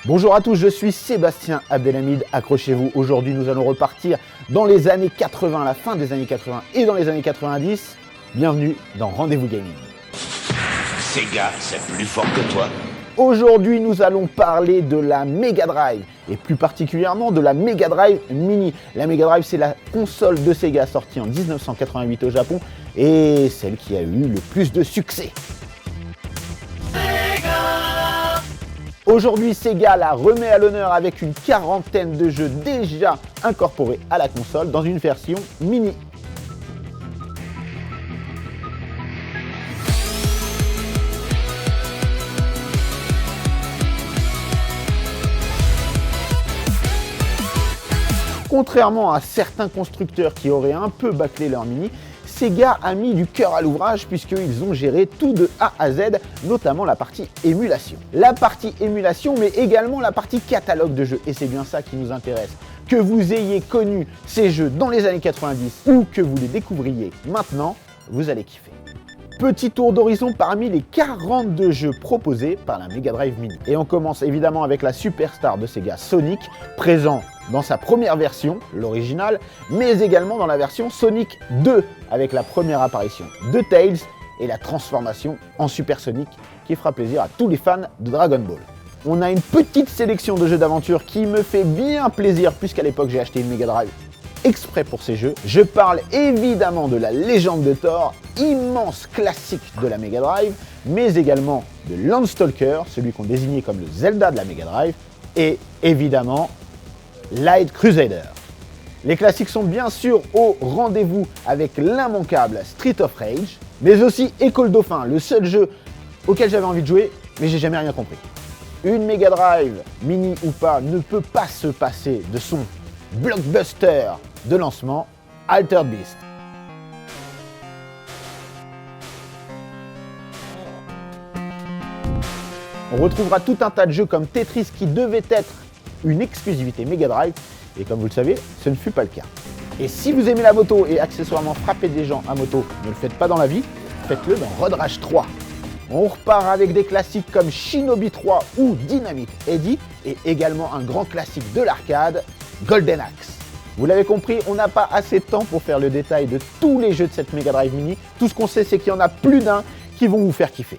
Bonjour à tous, je suis Sébastien Abdelhamid, accrochez-vous, aujourd'hui nous allons repartir dans les années 80, la fin des années 80 et dans les années 90. Bienvenue dans Rendez-vous Gaming. Sega, c'est plus fort que toi. Aujourd'hui nous allons parler de la Mega Drive et plus particulièrement de la Mega Drive Mini. La Mega Drive c'est la console de Sega sortie en 1988 au Japon et celle qui a eu le plus de succès. Aujourd'hui, Sega la remet à l'honneur avec une quarantaine de jeux déjà incorporés à la console dans une version mini. Contrairement à certains constructeurs qui auraient un peu bâclé leur mini, Sega a mis du cœur à l'ouvrage puisqu'ils ont géré tout de A à Z, notamment la partie émulation. La partie émulation, mais également la partie catalogue de jeux. Et c'est bien ça qui nous intéresse. Que vous ayez connu ces jeux dans les années 90 ou que vous les découvriez maintenant, vous allez kiffer. Petit tour d'horizon parmi les 42 jeux proposés par la Mega Drive Mini. Et on commence évidemment avec la superstar de Sega, Sonic, présent dans sa première version, l'original, mais également dans la version Sonic 2, avec la première apparition de Tails et la transformation en Super Sonic qui fera plaisir à tous les fans de Dragon Ball. On a une petite sélection de jeux d'aventure qui me fait bien plaisir puisqu'à l'époque j'ai acheté une Mega Drive exprès pour ces jeux. Je parle évidemment de la Légende de Thor, immense classique de la Mega Drive, mais également de Landstalker, celui qu'on désignait comme le Zelda de la Mega Drive, et évidemment Light Crusader. Les classiques sont bien sûr au rendez-vous avec l'immanquable Street of Rage, mais aussi École Dauphin, le seul jeu auquel j'avais envie de jouer, mais j'ai jamais rien compris. Une Mega Drive, mini ou pas, ne peut pas se passer de son blockbuster de lancement, Altered Beast. On retrouvera tout un tas de jeux comme Tetris qui devait être une exclusivité Mega Drive, et comme vous le savez, ce ne fut pas le cas. Et si vous aimez la moto et accessoirement frapper des gens à moto, ne le faites pas dans la vie, faites-le dans Road Rage 3. On repart avec des classiques comme Shinobi 3 ou Dynamite Eddie, et également un grand classique de l'arcade, Golden Axe. Vous l'avez compris, on n'a pas assez de temps pour faire le détail de tous les jeux de cette Mega Drive Mini. Tout ce qu'on sait, c'est qu'il y en a plus d'un qui vont vous faire kiffer.